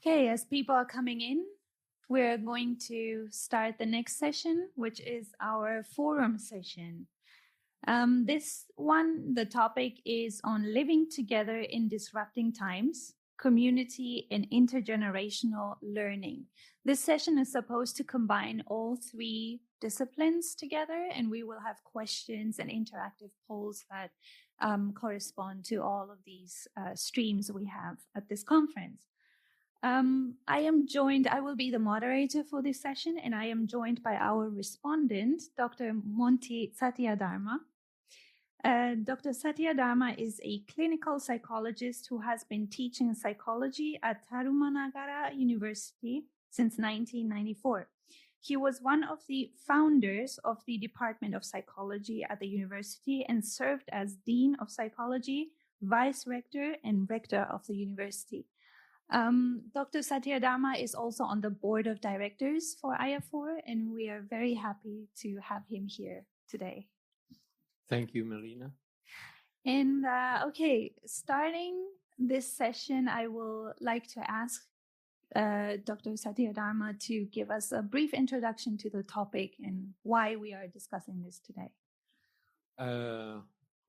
Okay, as people are coming in, we're going to start the next session, which is our forum session. This one, the topic is on living together in disrupting times, community and intergenerational learning. This session is supposed to combine all three disciplines together, and we will have questions and interactive polls that correspond to all of these streams we have at this conference. I will be the moderator for this session, and I am joined by our respondent, Dr. Monty Satyadharma. Dr. Satyadharma is a clinical psychologist who has been teaching psychology at Tarumanagara University since 1994. He was one of the founders of the Department of Psychology at the university and served as Dean of Psychology, Vice Rector, and Rector of the university. Dr. Satyadharma is also on the board of directors for IAFOR, and we are very happy to have him here today. Thank you, Melina. And okay, starting this session, I will like to ask Dr. Satyadharma to give us a brief introduction to the topic and why we are discussing this today.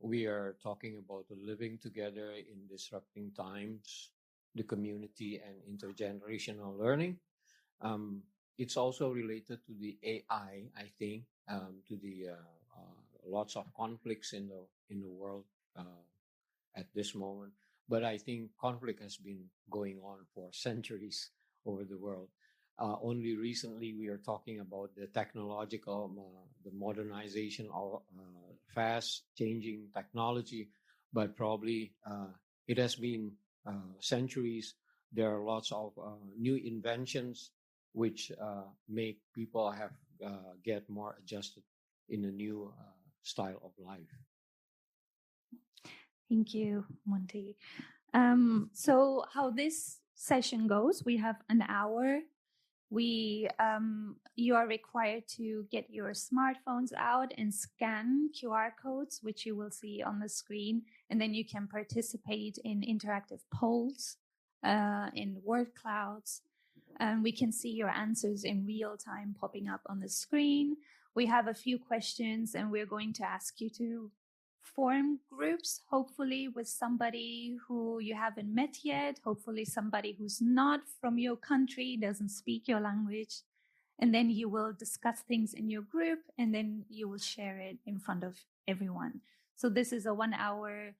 We are talking about living together in disrupting times, the community and intergenerational learning. It's also related to the AI, I think, to the lots of conflicts in the world at this moment. But I think conflict has been going on for centuries over the world. Only recently we are talking about the technological, the modernization of fast changing technology, but probably it has been centuries. There are lots of new inventions which make people have get more adjusted in a new style of life. Thank you, Monty. So how this session goes, we have an hour. You are required to get your smartphones out and scan QR codes, which you will see on the screen, and then you can participate in interactive polls, in word clouds. We can see your answers in real time popping up on the screen. We have a few questions, and we're going to ask you to form groups, hopefully with somebody who you haven't met yet, hopefully somebody who's not from your country, doesn't speak your language. And then you will discuss things in your group, and then you will share it in front of everyone. So this is a 1 hour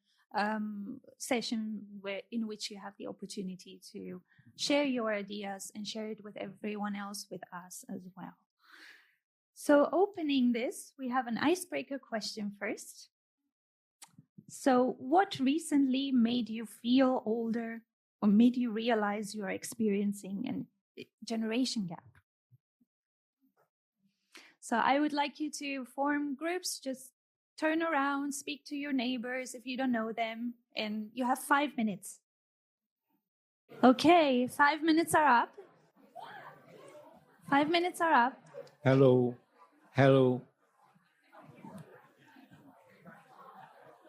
session in which you have the opportunity to share your ideas and share it with everyone else, with us as well. So opening this, we have an icebreaker question first. So what recently made you feel older or made you realize you are experiencing a generation gap? So I would like you to form groups, just turn around, speak to your neighbors if you don't know them, and you have 5 minutes. Okay, 5 minutes are up. 5 minutes are up. Hello.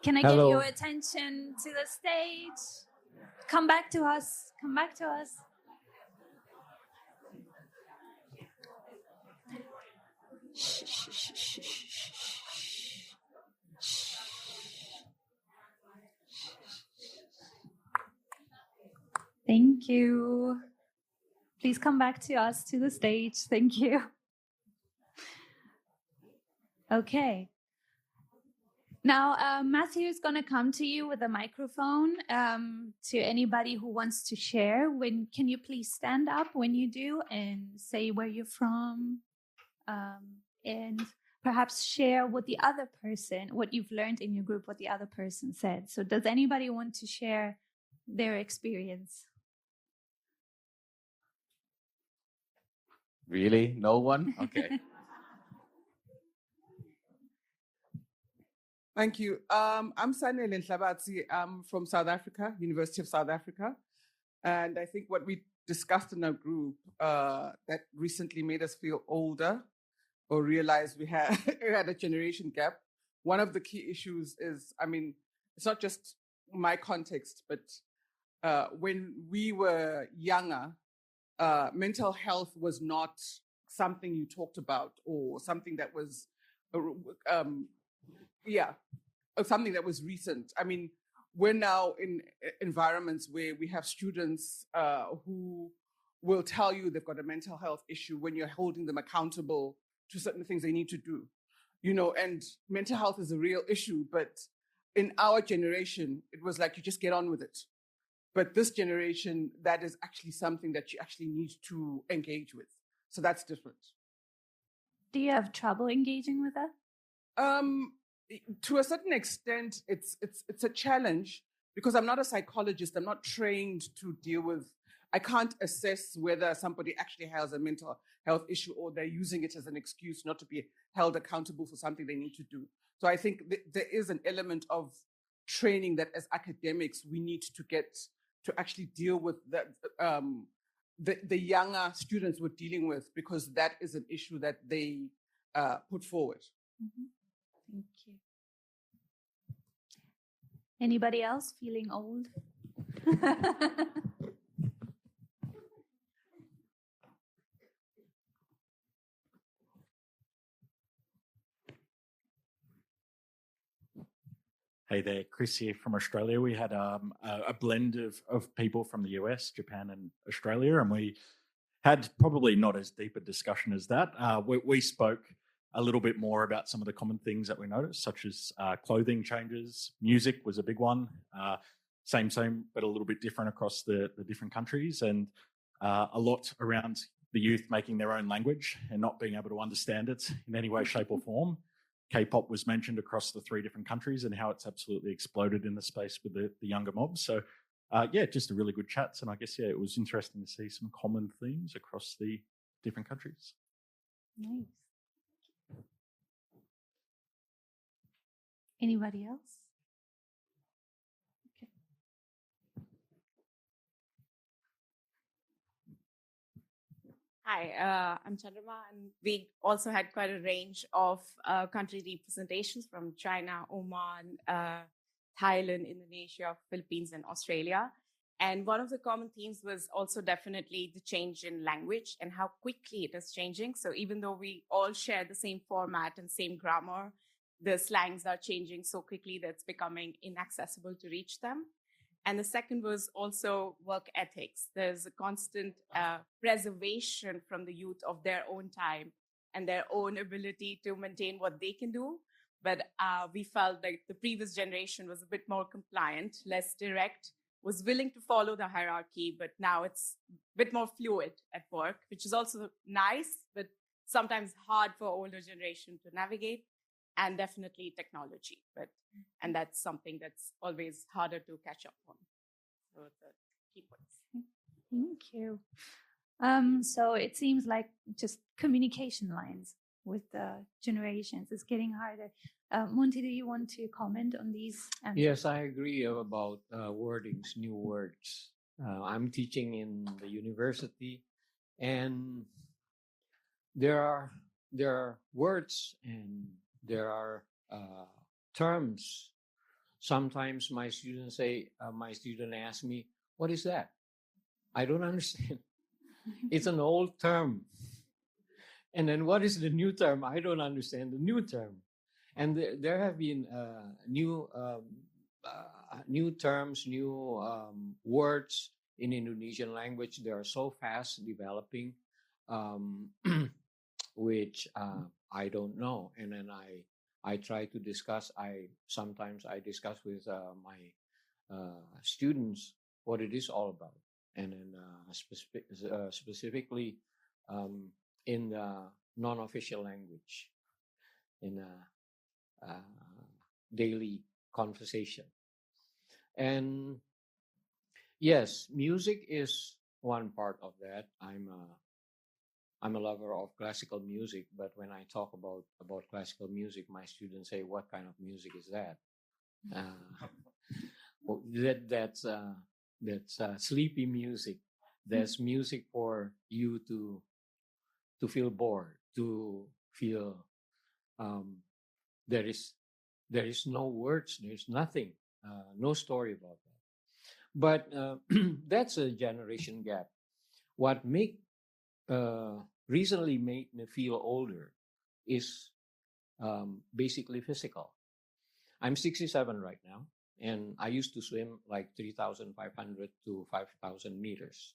Can I get your attention to the stage? Come back to us. Thank you. Please come back to us, to the stage. Thank you. Okay. Now, Matthew is going to come to you with a microphone to anybody who wants to share. Can you please stand up when you do and say where you're from, and perhaps share what the other person, what you've learned in your group, what the other person said. So does anybody want to share their experience? Really? No one? Okay. Thank you. I'm Sanel Nhlabatsi. I'm from South Africa, University of South Africa. And I think what we discussed in our group that recently made us feel older or realize we had a generation gap. One of the key issues is, it's not just my context, but when we were younger, mental health was not something you talked about or something that was, something that was recent. I mean, we're now in environments where we have students who will tell you they've got a mental health issue when you're holding them accountable to certain things they need to do. And mental health is a real issue, but in our generation, it was like you just get on with it. But this generation, that is actually something that you actually need to engage with. So that's different. Do you have trouble engaging with that? To a certain extent, it's a challenge because I'm not a psychologist. I'm not trained to deal with. I can't assess whether somebody actually has a mental health issue or they're using it as an excuse not to be held accountable for something they need to do. So I think there is an element of training that as academics we need to get to actually deal with that. The younger students we're dealing with, because that is an issue that they put forward. Mm-hmm. Thank you. Anybody else feeling old? Hey there, Chris here from Australia. We had a blend of people from the US, Japan and Australia, and we had probably not as deep a discussion as that. We spoke a little bit more about some of the common things that we noticed, such as clothing changes. Music was a big one. Same, but a little bit different across the different countries, and a lot around the youth making their own language and not being able to understand it in any way, shape or form. K-pop was mentioned across the 3 different countries and how it's absolutely exploded in the space with the younger mobs. So, just a really good chats. And I guess, it was interesting to see some common themes across the different countries. Nice. Anybody else? Okay. Hi, I'm Chandrama, and we also had quite a range of country representations from China, Oman, Thailand, Indonesia, Philippines, and Australia. And one of the common themes was also definitely the change in language and how quickly it is changing. So even though we all share the same format and same grammar, the slangs are changing so quickly that it's becoming inaccessible to reach them. And the second was also work ethics. There's a constant preservation from the youth of their own time and their own ability to maintain what they can do. But we felt like the previous generation was a bit more compliant, less direct, was willing to follow the hierarchy, but now it's a bit more fluid at work, which is also nice, but sometimes hard for older generation to navigate, and definitely technology. And that's something that's always harder to catch up on. So the key points. Thank you. So it seems like just communication lines with the generations is getting harder. Monty, do you want to comment on these answers? Yes, I agree about wordings, new words. I'm teaching in the university, and there are words and there are terms. Sometimes my student asks me, "What is that?" I don't understand. It's an old term. And then what is the new term? I don't understand the new term. And there have been new terms, new words in Indonesian language. They are so fast developing, which I don't know. And then I try to discuss. Sometimes I discuss with my students what it is all about, and then specifically in the non-official language, in daily conversation. And yes, music is one part of that. I'm a lover of classical music, but when I talk about classical music, my students say, "What kind of music is that?" That's sleepy music. That's music for you to feel bored, to feel there is no words, there's nothing, no story about that. But that's a generation gap. what recently made me feel older is basically physical. I'm 67 right now, and I used to swim like 3,500 to 5,000 meters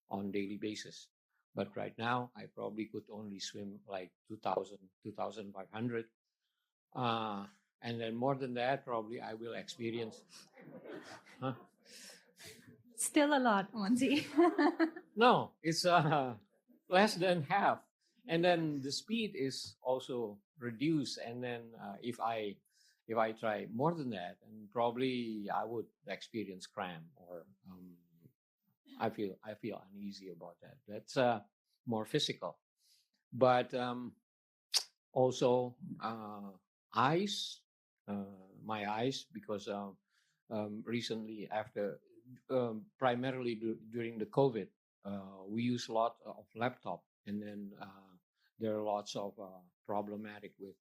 on daily basis. But right now, I probably could only swim like 2,000, 2,500. And then more than that, probably I will experience. Huh? Still a lot, Monty. No, it's less than half. And then the speed is also reduced. And then if I try more than that, and probably I would experience cramp, or I feel uneasy about that. That's more physical. But also eyes, my eyes, because recently after primarily during the COVID, we use a lot of laptop, and then there are lots of problematic with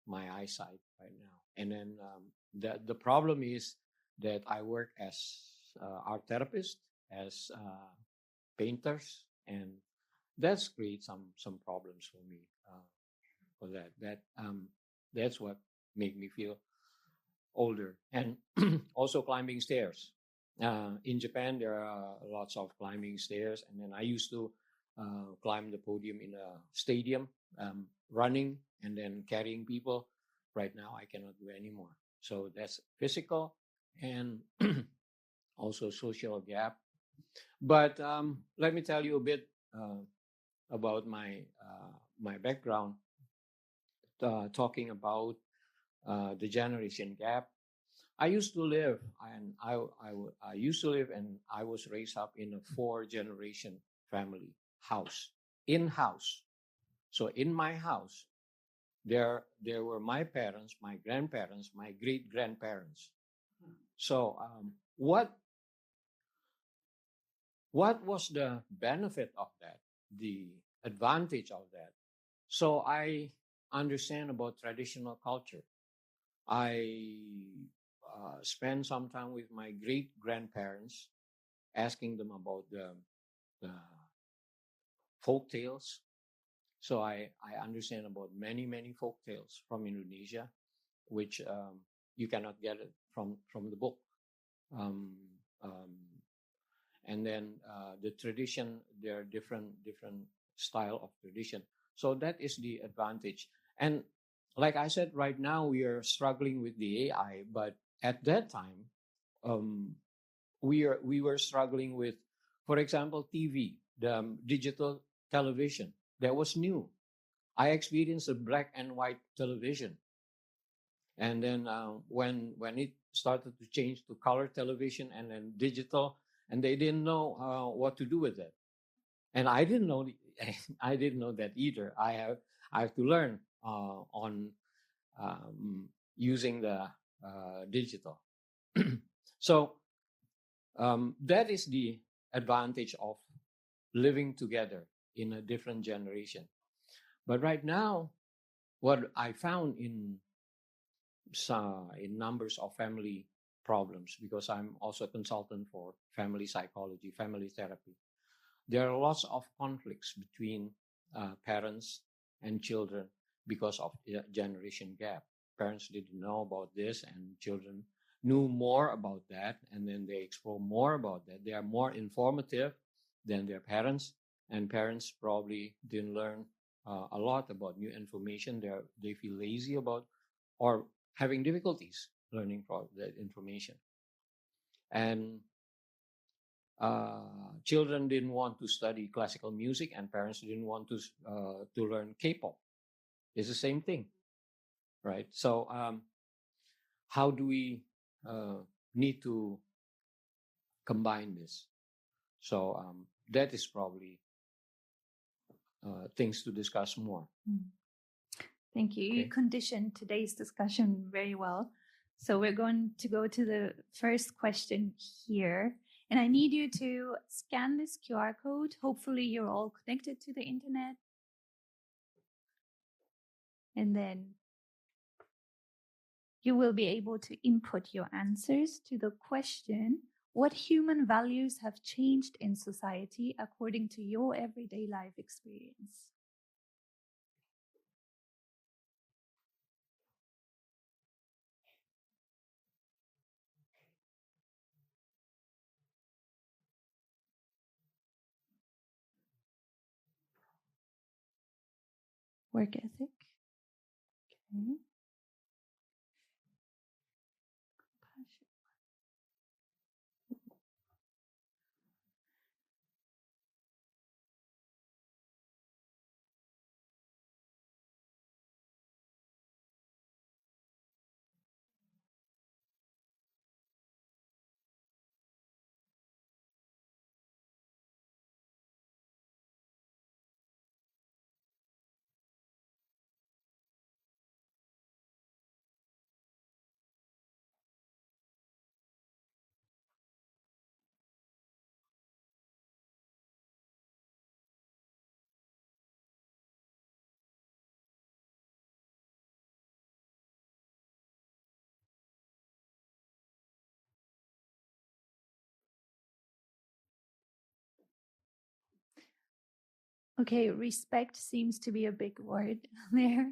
my eyesight right now. And then the problem is that I work as art therapist, as painters, and that's create some problems for me for that. That's what made me feel older. And also climbing stairs. In Japan, there are lots of climbing stairs, and then I used to climb the podium in a stadium, running and then carrying people. Right now, I cannot do anymore. So that's physical and also social gap. But let me tell you a bit about my background. Talking about the generation gap. I used to live, and I used to live, and I was raised up in a 4-generation family house, in-house. So in my house, there were my parents, my grandparents, my great-grandparents. So what was the benefit of that, the advantage of that? So I understand about traditional culture. I spend some time with my great-grandparents, asking them about the folk tales. So I understand about many folk tales from Indonesia, which you cannot get it from the book. And then the tradition, there are different style of tradition. So that is the advantage. And like I said, right now we are struggling with the AI, but at that time, we were struggling with, for example, TV, the digital television. That was new. I experienced a black and white television, and then when it started to change to color television and then digital, and they didn't know what to do with it, and I didn't know that either. I have to learn on using the digital. So that is the advantage of living together in a different generation. But right now, what I found in numbers of family problems, because I'm also a consultant for family psychology, family therapy, there are lots of conflicts between parents and children because of the generation gap. Parents didn't know about this, and children knew more about that, and then they explore more about that. They are more informative than their parents, and parents probably didn't learn a lot about new information. They feel lazy about, or having difficulties learning from that information. And children didn't want to study classical music, and parents didn't want to learn K-pop. It's the same thing, right? So how do we need to combine this? So that is probably things to discuss more. Thank you. Okay. You conditioned today's discussion very well. So we're going to go to the first question here. And I need you to scan this QR code. Hopefully you're all connected to the internet. And then you will be able to input your answers to the question. What human values have changed in society according to your everyday life experience? Work ethic. Okay. Compassion. Okay, respect seems to be a big word there.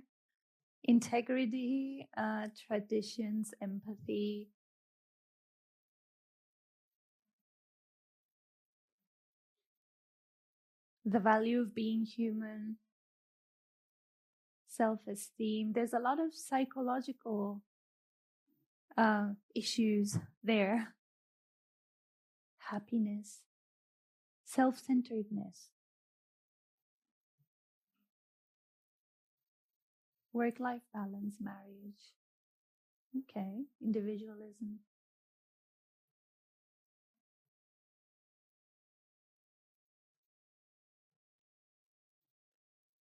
Integrity, traditions, empathy. The value of being human, self-esteem. There's a lot of psychological issues there. Happiness, self-centeredness, work-life balance, marriage. Okay, individualism.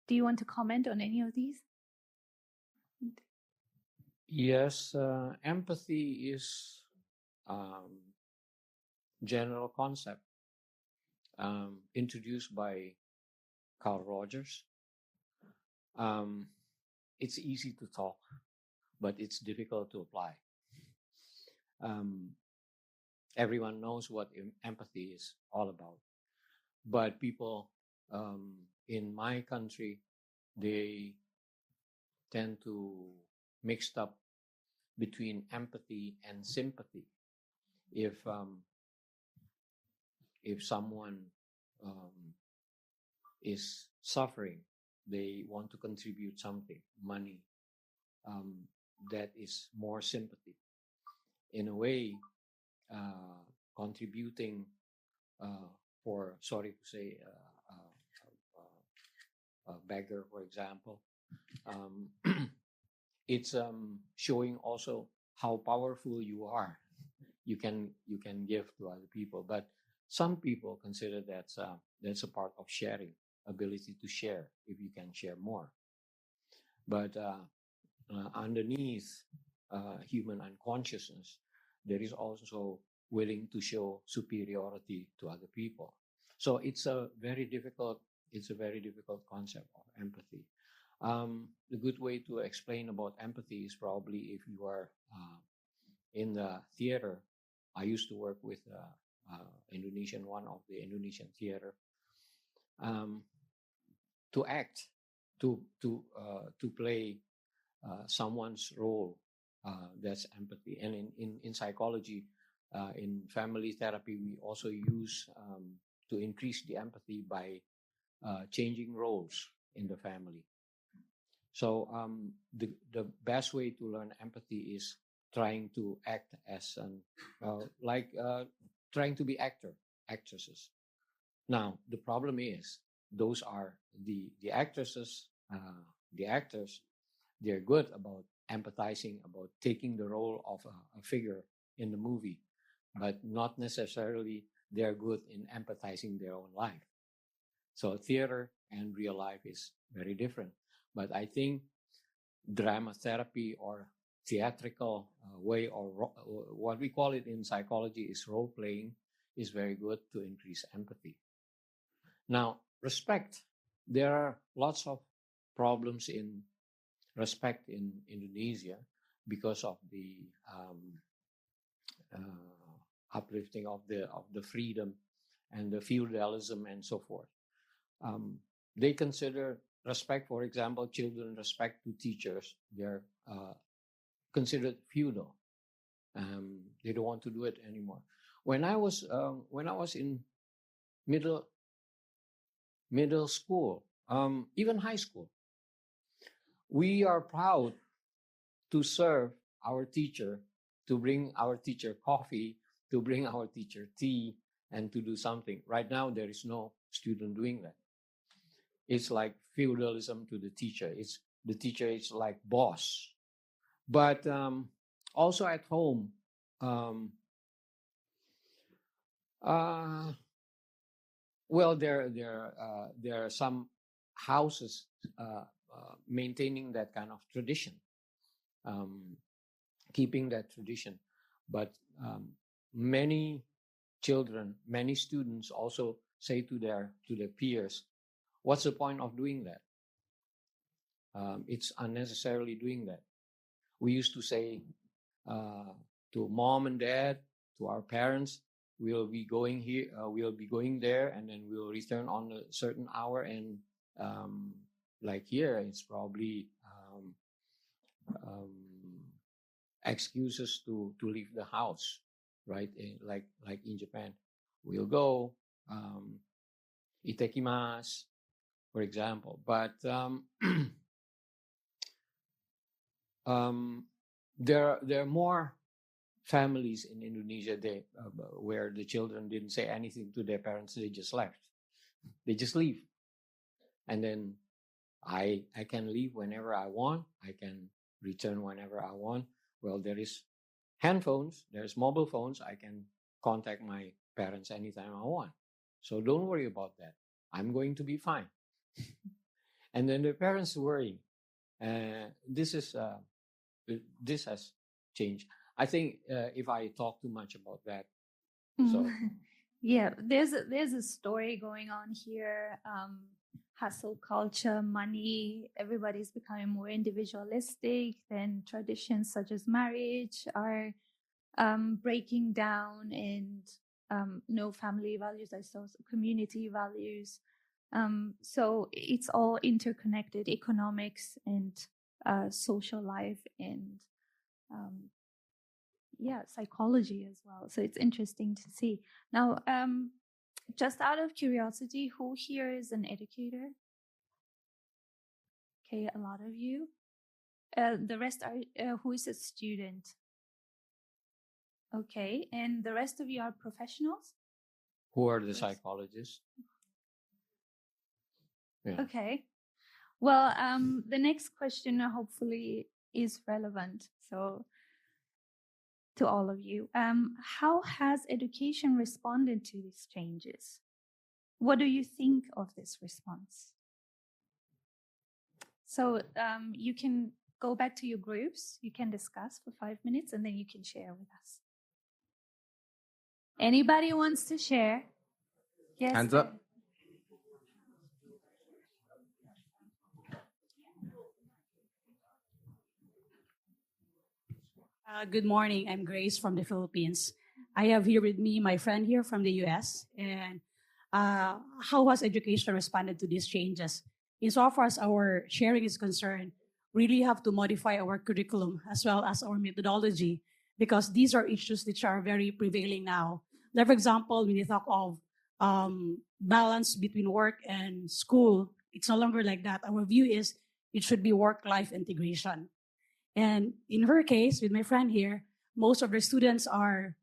Do you want to comment on any of these? Yes, empathy is general concept introduced by Carl Rogers. It's easy to talk, but it's difficult to apply. Everyone knows what empathy is all about, but people in my country, they tend to mix up between empathy and sympathy. If someone is suffering, they want to contribute something, money, that is more sympathy. In a way, contributing for, sorry to say, a beggar, for example, it's showing also how powerful you are. You can give to other people, but some people consider that's a part of sharing, ability to share if you can share more. But underneath human unconsciousness, there is also willing to show superiority to other people. So it's a very difficult concept of empathy. The good way to explain about empathy is probably if you are in the theater. I used to work with one of the Indonesian theater, to act, to play someone's role. That's empathy. And in psychology, in family therapy, we also use to increase the empathy by changing roles in the family. So the best way to learn empathy is trying to act as trying to be actresses. Now the problem is those are the actresses, the actors. They're good about empathizing, about taking the role of a figure in the movie, but not necessarily they're good in empathizing their own life. So theater and real life is very different. But I think drama therapy or theatrical way, or what we call it in psychology is role playing, is very good to increase empathy. Now, respect. There are lots of problems in respect in Indonesia because of the uplifting of the freedom and the feudalism and so forth. They consider respect, for example, children respect to teachers. They're considered feudal. They don't want to do it anymore. When I was in middle school, even high school, we are proud to serve our teacher, to bring our teacher coffee, to bring our teacher tea, and to do something. Right now, there is no student doing that. It's like feudalism to the teacher. The teacher is like boss. But also at home, well, there are some houses maintaining that kind of tradition, keeping that tradition. But many children, many students also say to their peers, "What's the point of doing that? It's unnecessarily doing that." We used to say to mom and dad, to our parents, we'll be going here, we'll be going there, and then we'll return on a certain hour. And like here, it's probably excuses to leave the house, right? Like in Japan, we'll go, itekimasu, for example. But there are more families in Indonesia where the children didn't say anything to their parents. They just left. They just leave. And then I can leave whenever I want. I can return whenever I want. Well, there is handphones. There's mobile phones. I can contact my parents anytime I want. So don't worry about that. I'm going to be fine. And then the parents worry. This has changed. I think if I talk too much about that, so yeah, there's a story going on here. Hustle culture, money, everybody's becoming more individualistic. Then traditions such as marriage are breaking down, and no family values, I saw community values. So it's all interconnected, economics and social life and psychology as well. So it's interesting to see. Now, just out of curiosity, who here is an educator? Okay, a lot of you. The rest are, who is a student? Okay, and the rest of you are professionals? Who are the psychologists? Yeah. Okay. Well, the next question hopefully is relevant. So, to all of you, how has education responded to these changes? What do you think of this response? So you can go back to your groups, you can discuss for 5 minutes, and then you can share with us. Anybody wants to share? Yes. Hands up. Good morning. I'm Grace from the Philippines. I have here with me my friend here from the US. And how has education responded to these changes? Insofar as our sharing is concerned, we really have to modify our curriculum as well as our methodology, because these are issues which are very prevailing now. Like, for example, when you talk of balance between work and school, it's no longer like that. Our view is it should be work-life integration. And in her case, with my friend here, most of the students are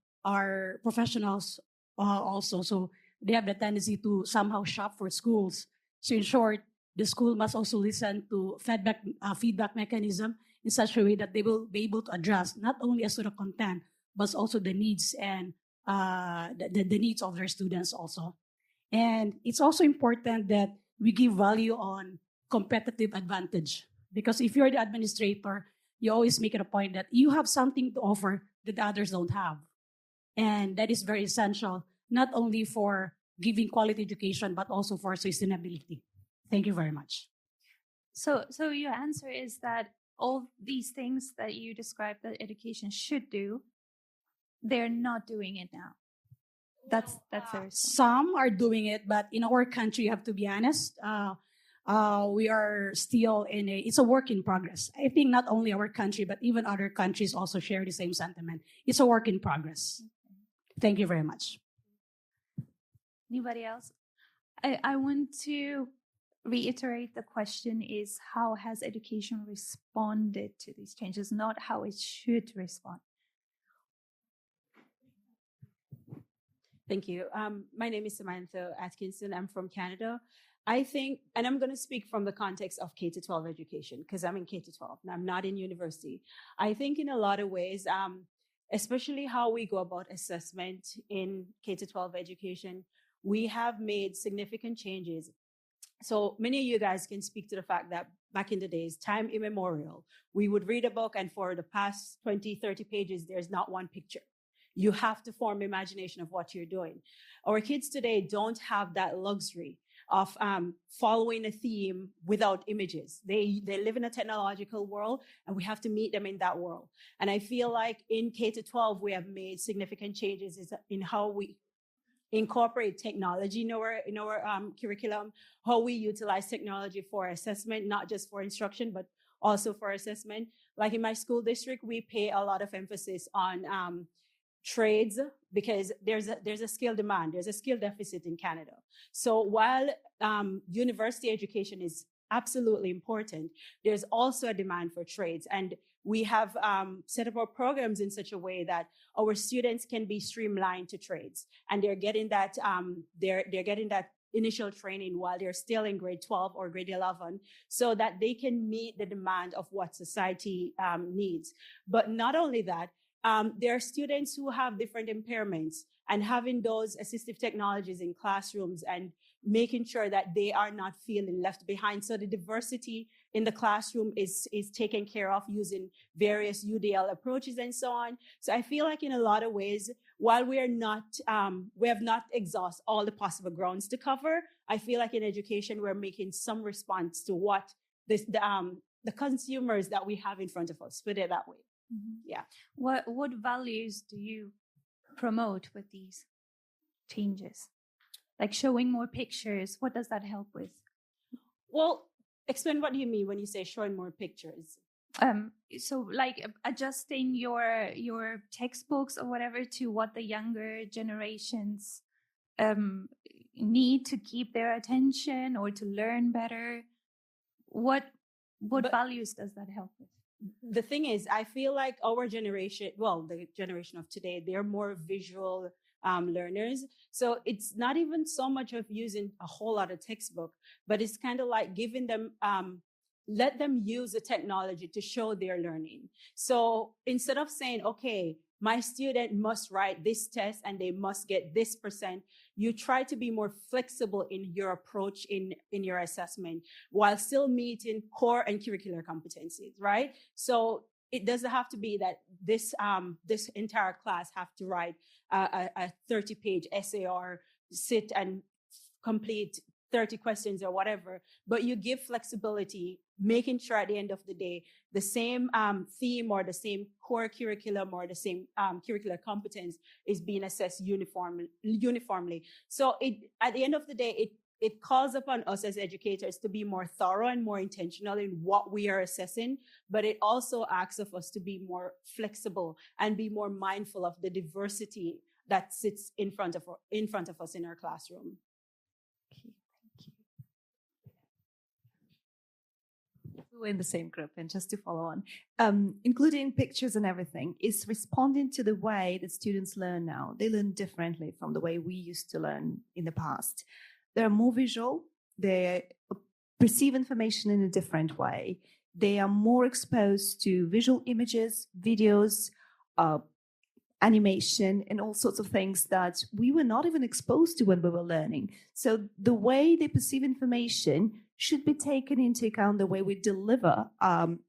professionals also. So they have the tendency to somehow shop for schools. So in short, the school must also listen to feedback mechanism in such a way that they will be able to adjust not only as to the content, but also the needs and the needs of their students also. And it's also important that we give value on competitive advantage, because if you're the administrator, you always make it a point that you have something to offer that the others don't have. And that is very essential, not only for giving quality education, but also for sustainability. Thank you very much. So your answer is that all these things that you described that education should do, they're not doing it now. That's a response. Some are doing it, but in our country, you have to be honest. We are still it's a work in progress. I think not only our country, but even other countries also share the same sentiment. It's a work in progress. Thank you very much. Anybody else? I want to reiterate the question is how has education responded to these changes, not how it should respond. Thank you. My name is Samantha Atkinson. I'm from Canada. I think, and I'm going to speak from the context of K-12 education because I'm in K-12 and I'm not in university. I think in a lot of ways, especially how we go about assessment in K-12 education, we have made significant changes. So many of you guys can speak to the fact that back in the days, time immemorial, we would read a book and for the past 20, 30 pages, there's not one picture. You have to form imagination of what you're doing. Our kids today don't have that luxury of following a theme without images. They live in a technological world and we have to meet them in that world. And I feel like in K-12, we have made significant changes in how we incorporate technology in our curriculum, how we utilize technology for assessment, not just for instruction, but also for assessment. Like in my school district, we pay a lot of emphasis on trades because there's a skill demand, there's a skill deficit in Canada. So while university education is absolutely important, there's also a demand for trades. And we have set up our programs in such a way that our students can be streamlined to trades, and they're getting that they're getting that initial training while they're still in grade 12 or grade 11, so that they can meet the demand of what society needs. But not only that, there are students who have different impairments, and having those assistive technologies in classrooms and making sure that they are not feeling left behind. So the diversity in the classroom is taken care of using various UDL approaches and so on. So I feel like in a lot of ways, while we have not exhausted all the possible grounds to cover, I feel like in education, we're making some response to what the consumers that we have in front of us, put it that way. Mm-hmm. Yeah. What values do you promote with these changes? Like showing more pictures, what does that help with? Well, explain what you mean when you say showing more pictures. So like adjusting your textbooks or whatever to what the younger generations need to keep their attention or to learn better. What values does that help with? The thing is, I feel like our generation, well, the generation of today, they're more visual learners. So it's not even so much of using a whole lot of textbook, but it's kind of like giving them, let them use the technology to show their learning. So instead of saying, okay, my student must write this test and they must get this %, you try to be more flexible in your approach in your assessment while still meeting core and curricular competencies, right? So it doesn't have to be that this entire class have to write a 30-page essay or sit and complete 30 questions or whatever, but you give flexibility, making sure at the end of the day, the same theme or the same core curriculum or the same curricular competence is being assessed uniformly. So at the end of the day, it calls upon us as educators to be more thorough and more intentional in what we are assessing, but it also asks of us to be more flexible and be more mindful of the diversity that sits in front of us in our classroom. We're in the same group, and just to follow on, including pictures and everything is responding to the way that students learn now. They learn differently from the way we used to learn in the past. They're more visual, they perceive information in a different way. They are more exposed to visual images, videos, animation, and all sorts of things that we were not even exposed to when we were learning. So the way they perceive information should be taken into account the way we deliver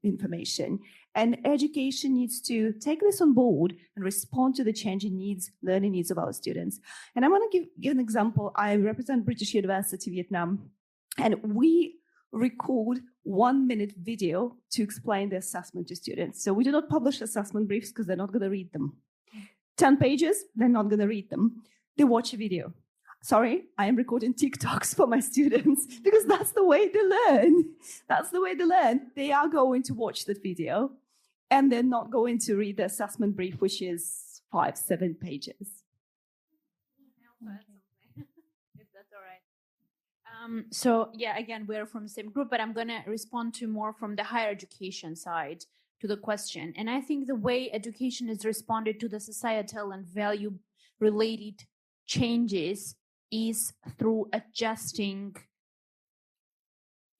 information. And education needs to take this on board and respond to the changing needs, learning needs of our students. And I want to give an example. I represent British University Vietnam, and we record 1-minute video to explain the assessment to students. So we do not publish assessment briefs because they're not going to read them. 10 pages, they're not going to read them. they watch a video. Sorry, I am recording TikToks for my students because that's the way they learn. That's the way they learn. They are going to watch the video and they're not going to read the assessment brief, which is 5-7 pages. If that's all right. So yeah, again, we're from the same group, but I'm going to respond to more from the higher education side to the question. And I think the way education is responded to the societal and value related changes is through adjusting.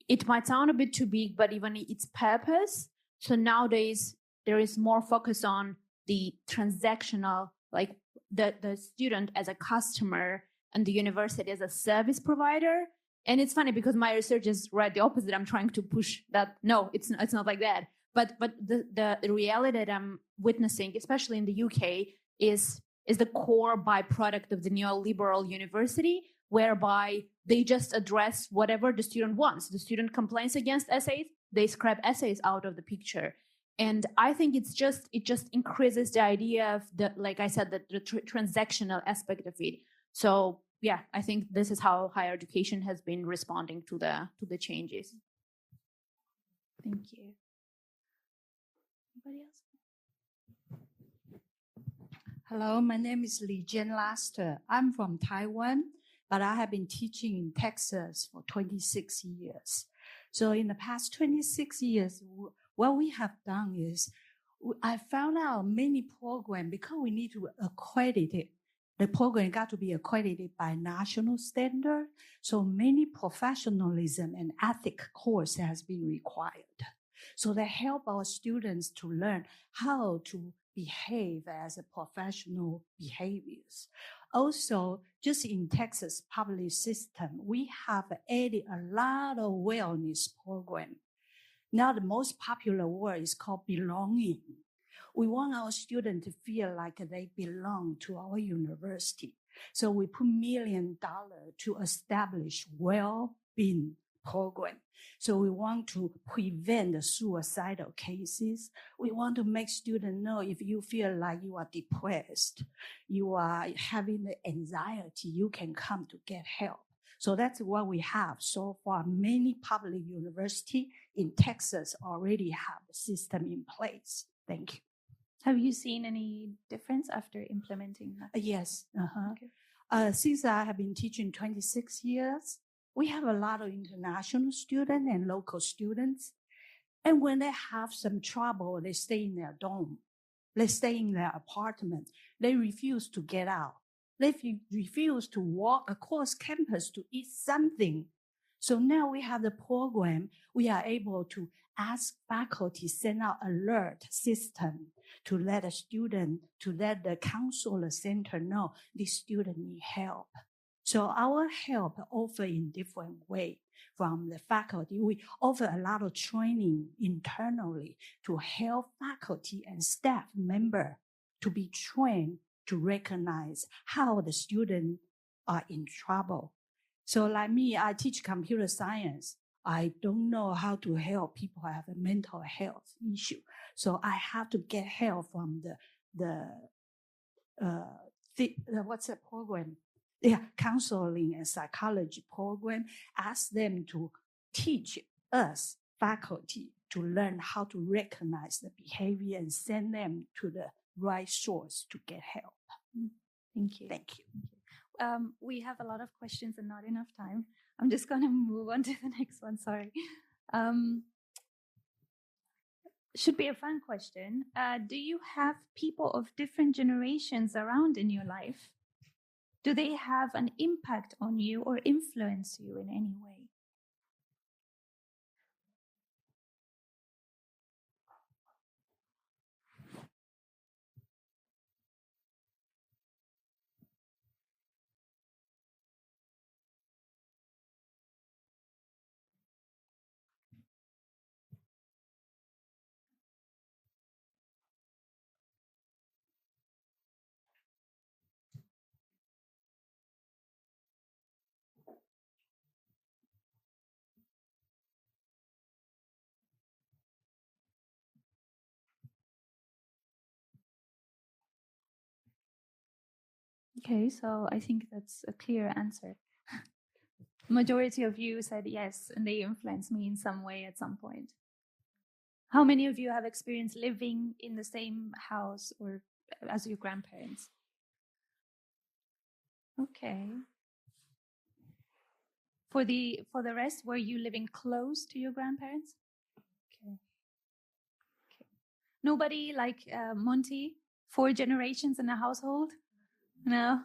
It might sound a bit too big, but even its purpose. So nowadays there is more focus on the transactional, like the student as a customer and the university as a service provider. And it's funny because my research is right the opposite. I'm trying to push that. No, it's not like that. But the reality that I'm witnessing, especially in the UK, is the core byproduct of the neoliberal university, whereby they just address whatever the student wants. The student complains against essays, they scrap essays out of the picture. And I think it just increases the idea of the, like I said, the transactional aspect of it. So yeah, I think this is how higher education has been responding to the changes. Thank you. Anybody else? Hello, my name is Li Jian Laster. I'm from Taiwan, but I have been teaching in Texas for 26 years. So in the past 26 years, what we have done is I found out many programs, because we need to accredit it. The program got to be accredited by national standard. So many professionalism and ethic course has been required. So they help our students to learn how to behave as a professional behaviors. Also, just in Texas public system, we have added a lot of wellness program. Now the most popular word is called belonging. We want our students to feel like they belong to our university. So we put $1 million to establish well-being program. So we want to prevent the suicidal cases. We want to make students know if you feel like you are depressed, you are having the anxiety, you can come to get help. So that's what we have so far. Many public universities in Texas already have the system in place. Thank you. Have you seen any difference after implementing that? Yes. Okay. Since I have been teaching 26 years, we have a lot of international students and local students. And when they have some trouble, they stay in their dorm. They stay in their apartment. They refuse to get out. They refuse to walk across campus to eat something. So now we have the program. We are able to ask faculty send out alert system to let a student, to let the counselor center know this student need help. So our help offer in different way from the faculty. We offer a lot of training internally to help faculty and staff member to be trained to recognize how the students are in trouble. So like me, I teach computer science. I don't know how to help people who have a mental health issue. So I have to get help from what's the program? Yeah, counseling and psychology program. Ask them to teach us faculty to learn how to recognize the behavior and send them to the right source to get help. Thank you. Thank you. We have a lot of questions and not enough time. I'm just going to move on to the next one. Sorry. Should be a fun question. Do you have people of different generations around in your life? Do they have an impact on you or influence you in any way? Okay, so I think that's a clear answer. Majority of you said yes, and they influenced me in some way at some point. How many of you have experienced living in the same house or as your grandparents? Okay. For the rest, were you living close to your grandparents? Okay. Nobody like Monty? 4 generations in a household? No?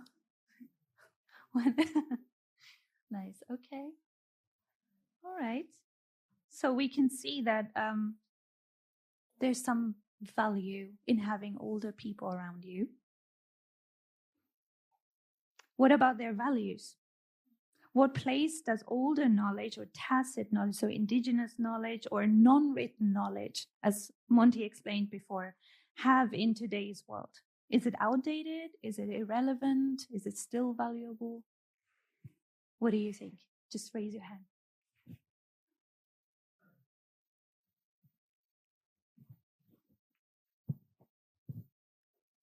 Nice. Okay. All right. So we can see that there's some value in having older people around you. What about their values? What place does older knowledge or tacit knowledge, so indigenous knowledge or non-written knowledge, as Monty explained before, have in today's world? Is it outdated? Is it irrelevant? Is it still valuable? What do you think? Just raise your hand.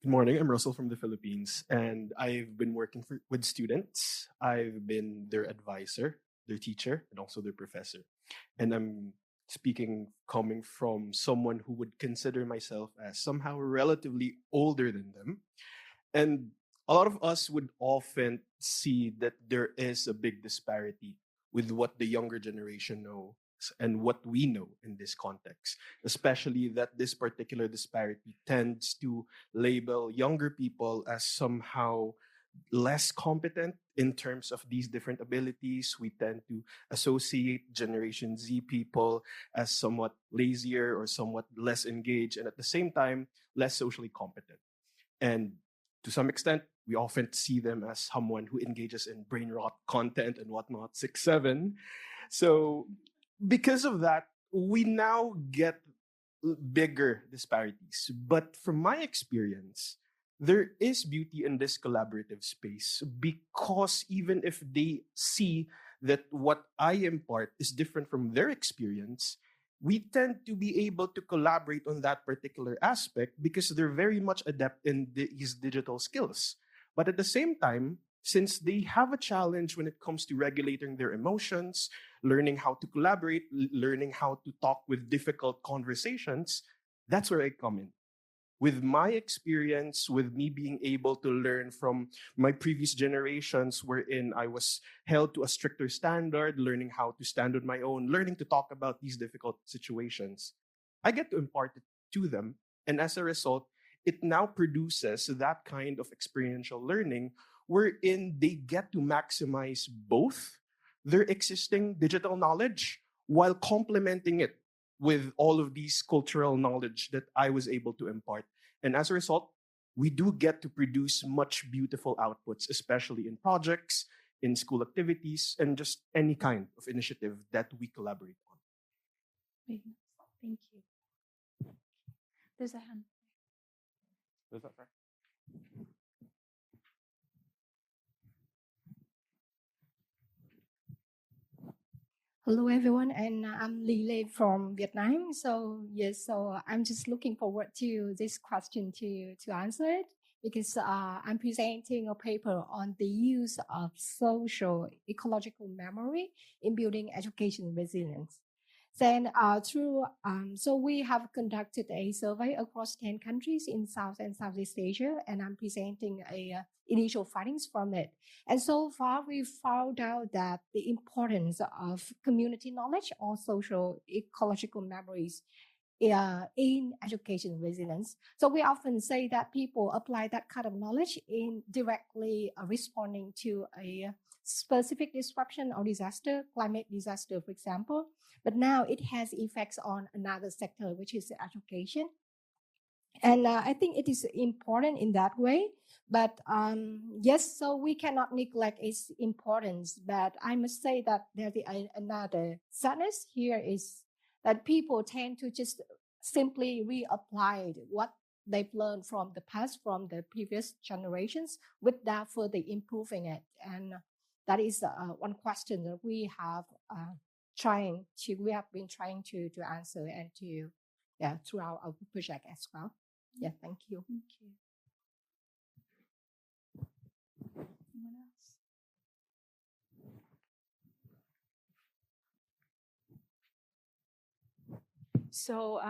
Good morning, I'm Russell from the Philippines, and I've been working with students. I've been their advisor, their teacher, and also their professor. And I'm speaking coming from someone who would consider myself as somehow relatively older than them. And a lot of us would often see that there is a big disparity with what the younger generation know and what we know in this context, especially that this particular disparity tends to label younger people as somehow less competent in terms of these different abilities. We tend to associate Generation Z people as somewhat lazier or somewhat less engaged, and at the same time, less socially competent. And to some extent, we often see them as someone who engages in brain rot content and whatnot, 6'7". So because of that, we now get bigger disparities. But from my experience, there is beauty in this collaborative space, because even if they see that what I impart is different from their experience, we tend to be able to collaborate on that particular aspect because they're very much adept in these digital skills. But at the same time, since they have a challenge when it comes to regulating their emotions, learning how to collaborate, learning how to talk with difficult conversations, that's where I come in. With my experience, with me being able to learn from my previous generations, wherein I was held to a stricter standard, learning how to stand on my own, learning to talk about these difficult situations, I get to impart it to them. And as a result, it now produces that kind of experiential learning wherein they get to maximize both their existing digital knowledge while complementing it with all of these cultural knowledge that I was able to impart. And as a result, we do get to produce much beautiful outputs, especially in projects, in school activities, and just any kind of initiative that we collaborate on. Thank you. There's a hand. Is that right? Hello, everyone, and I'm Lý Lê from Vietnam. So I'm just looking forward to this question to answer it, because I'm presenting a paper on the use of social ecological memory in building education resilience. Then so we have conducted a survey across 10 countries in South and Southeast Asia, and I'm presenting initial findings from it. And so far, we found out that the importance of community knowledge or social ecological memories in education resilience. So we often say that people apply that kind of knowledge in directly responding to a specific disruption or disaster, climate disaster, for example. But now it has effects on another sector, which is education. And I think it is important in that way. But yes, so we cannot neglect its importance. But I must say that there's another sadness here is that people tend to just simply reapply what they've learned from the past, from the previous generations, without further improving it. And that is one question that we have been trying to answer and to throughout our project as well. Yeah, thank you. Thank you. So,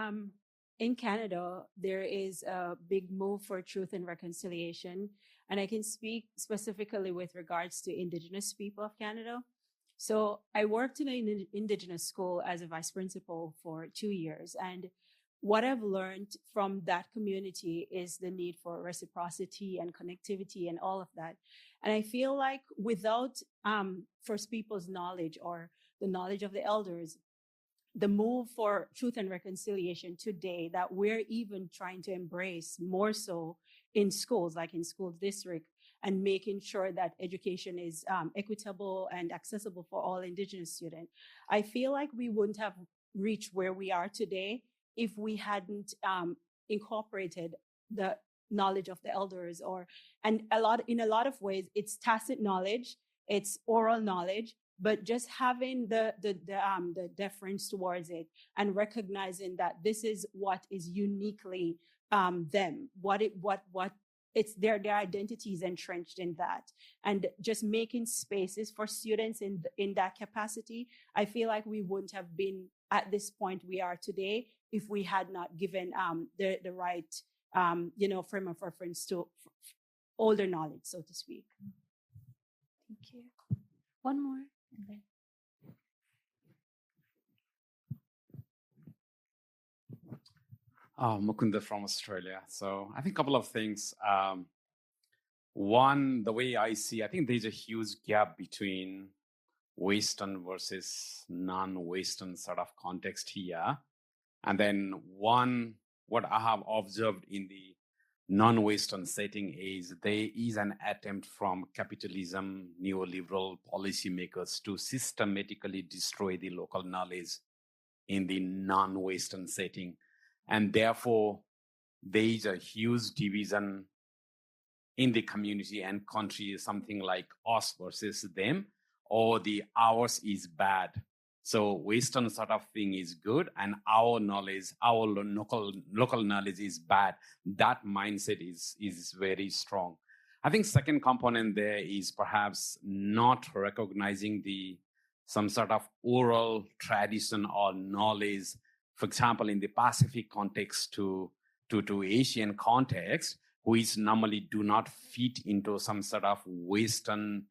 in Canada, there is a big move for truth and reconciliation. And I can speak specifically with regards to Indigenous people of Canada. So I worked in an Indigenous school as a vice principal for 2 years. And what I've learned from that community is the need for reciprocity and connectivity and all of that. And I feel like without First Peoples knowledge or the knowledge of the elders, the move for truth and reconciliation today that we're even trying to embrace more so in schools, like in school district, and making sure that education is equitable and accessible for all Indigenous students. I feel like we wouldn't have reached where we are today if we hadn't incorporated the knowledge of the elders, in a lot of ways, it's tacit knowledge, it's oral knowledge, but just having the deference towards it and recognizing that this is what is uniquely them, what it's their identities entrenched in that, and just making spaces for students in that capacity. I feel like we wouldn't have been at this point we are today if we had not given the right frame of reference to older knowledge, so to speak. Thank you. One more. And then. Mukunda from Australia. So I think a couple of things. One, the way I see, I think there's a huge gap between Western versus non-Western sort of context here. And then what I have observed in the non-Western setting is there is an attempt from capitalism, neoliberal policymakers to systematically destroy the local knowledge in the non-Western setting. And therefore, there is a huge division in the community and country, something like us versus them, or the ours is bad. So Western sort of thing is good, and our knowledge, our local knowledge is bad. That mindset is very strong. I think second component there is perhaps not recognizing some sort of oral tradition or knowledge. For example, in the Pacific context to Asian context, which normally do not fit into some sort of Western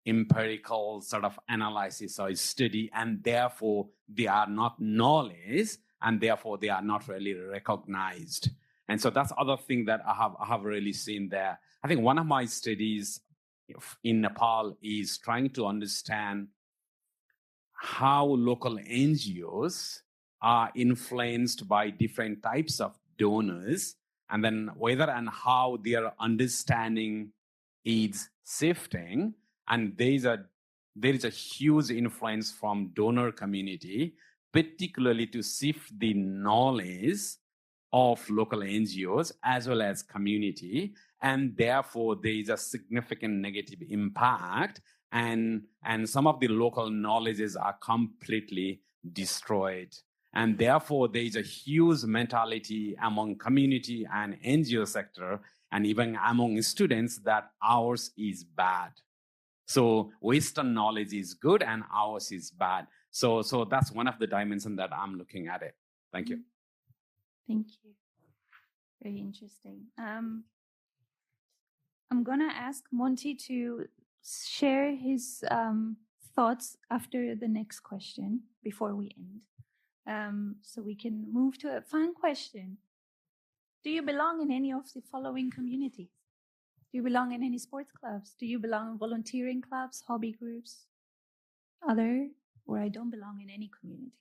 empirical sort of analysis or study, and therefore they are not knowledge, and therefore they are not really recognized. And so that's other thing that I have really seen there. I think one of my studies in Nepal is trying to understand how local NGOs are influenced by different types of donors, and then whether and how their understanding is shifting. And there is a huge influence from donor community, particularly to shift the knowledge of local NGOs as well as community. And therefore, there is a significant negative impact, and some of the local knowledges are completely destroyed. And therefore, there is a huge mentality among community and NGO sector, and even among students, that ours is bad. So Western knowledge is good and ours is bad. So that's one of the dimensions that I'm looking at it. Thank you. Thank you. Very interesting. I'm going to ask Monty to share his thoughts after the next question before we end. So we can move to a fun question. Do you belong in any of the following communities? Do you belong in any sports clubs? Do you belong in volunteering clubs, hobby groups? Or I don't belong in any community?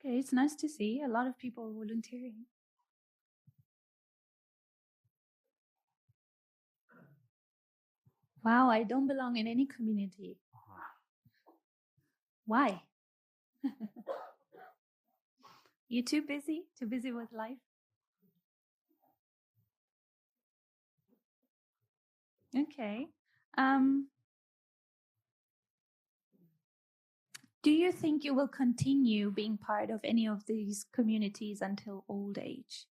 Okay, it's nice to see a lot of people volunteering. Wow, I don't belong in any community. Why? You too busy? Too busy with life? Okay. Do you think you will continue being part of any of these communities until old age?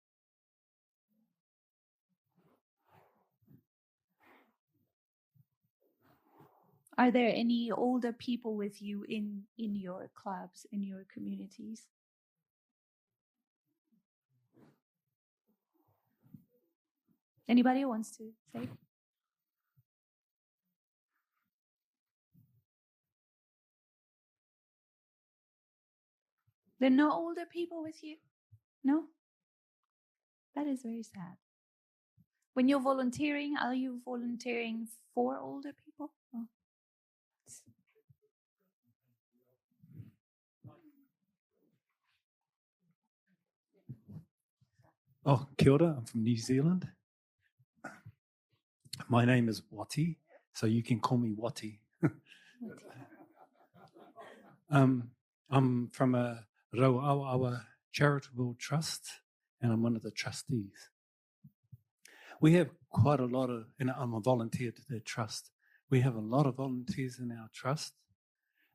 Are there any older people with you in your clubs, in your communities? Anybody who wants to say? There are no older people with you? No? That is very sad. When you're volunteering, are you volunteering for older people? Oh. Oh, kia ora, I'm from New Zealand. My name is Wati, so you can call me Wati. I'm from a Rauawa charitable trust, and I'm one of the trustees. We have quite a lot of, and I'm a volunteer to their trust. We have a lot of volunteers in our trust,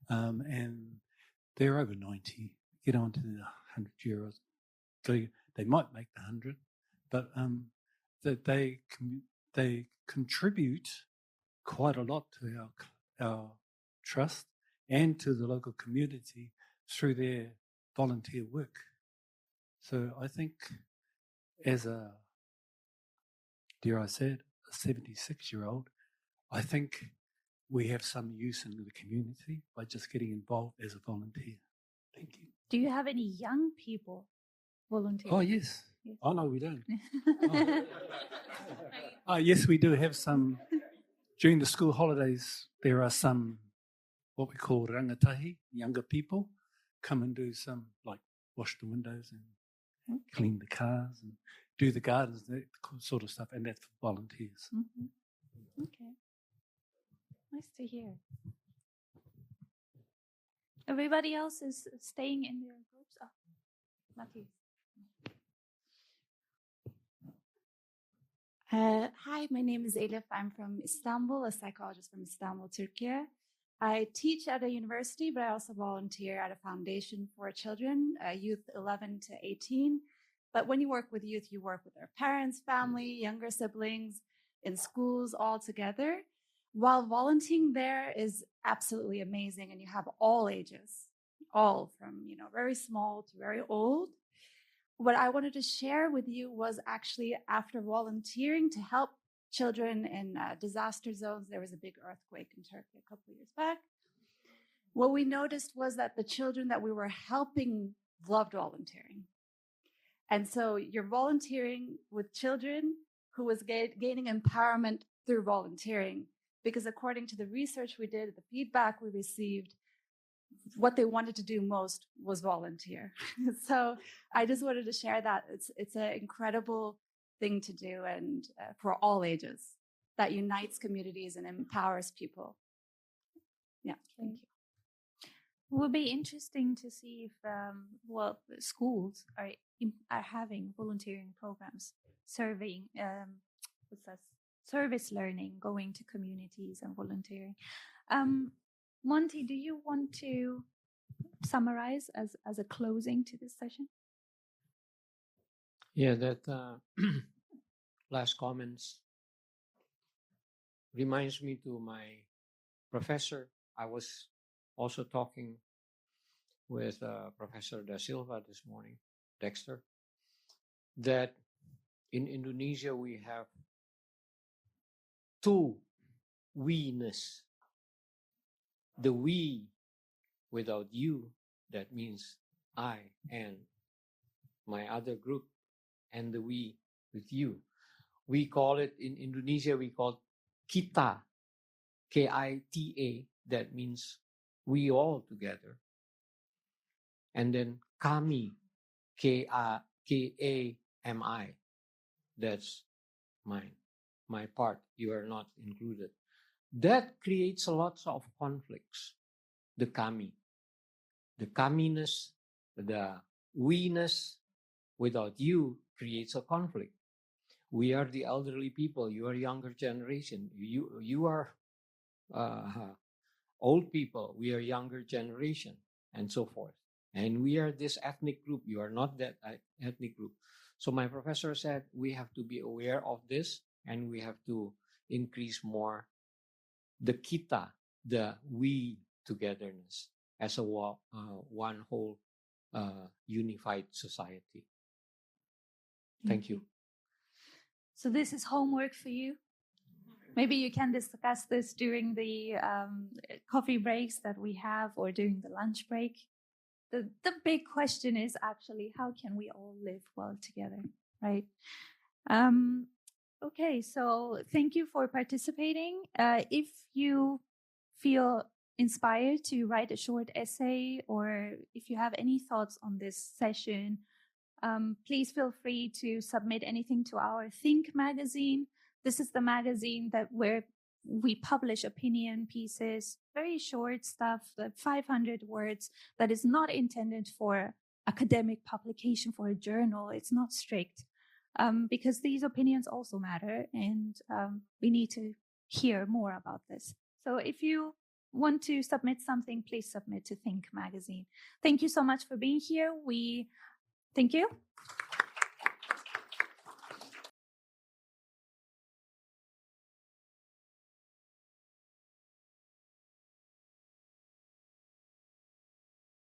and they're over 90, get on to the 100 years. They might make the 100, but that they contribute quite a lot to our trust and to the local community through their volunteer work. So I think as a, dare I say it, a 76-year-old, I think we have some use in the community by just getting involved as a volunteer. Thank you. Do you have any young people volunteering? Oh, yes. Oh, no, we don't. Yes, we do have some. During the school holidays, there are some, what we call rangatahi, younger people, come and do some, like wash the windows and clean the cars and do the gardens, that sort of stuff, and that's for volunteers. Mm-hmm. Okay. Nice to hear. Everybody else is staying in their groups? Oh, Matthew. Hi, my name is Elif. I'm from Istanbul, a psychologist from Istanbul, Turkey. I teach at a university, but I also volunteer at a foundation for children, youth 11 to 18. But when you work with youth, you work with their parents, family, younger siblings, in schools all together. While volunteering there is absolutely amazing, and you have all ages, all from very small to very old. What I wanted to share with you was actually after volunteering to help children in disaster zones. There was a big earthquake in Turkey a couple of years back. What we noticed was that the children that we were helping loved volunteering. And so you're volunteering with children who was gaining empowerment through volunteering, because according to the research we did, the feedback we received, what they wanted to do most was volunteer. So I just wanted to share that. It's an incredible thing to do, and for all ages, that unites communities and empowers people. Yeah, thank you. It would be interesting to see if schools are having volunteering programs, serving service learning, going to communities and volunteering. Monty, do you want to summarize as a closing to this session? Yeah, that last comments reminds me to my professor. I was also talking with Professor Da Silva this morning, Dexter, that in Indonesia we have two we-ness. The we without you, that means I and my other group, and the we with you. We call it, in Indonesia, we call it kita, K-I-T-A, that means we all together. And then kami, K-A-M-I, that's mine, my part. You are not included. That creates lots of conflicts. The kami. The kaminess, the we-ness without you creates a conflict. We are the elderly people. You are younger generation. You are old people. We are younger generation, and so forth. And we are this ethnic group. You are not that ethnic group. So my professor said we have to be aware of this, and we have to increase more the kita, the we togetherness as a one whole unified society. Thank you. So this is homework for you. Maybe you can discuss this during the coffee breaks that we have, or during the lunch break. The big question is actually, how can we all live well together, right? Okay, so thank you for participating. If you feel inspired to write a short essay, or if you have any thoughts on this session, please feel free to submit anything to our Think magazine. This is the magazine where we publish opinion pieces, very short stuff, like 500 words, that is not intended for academic publication for a journal. It's not strict, because these opinions also matter, and we need to hear more about this. So if you want to submit something, please submit to Think magazine. Thank you so much for being here. Thank you.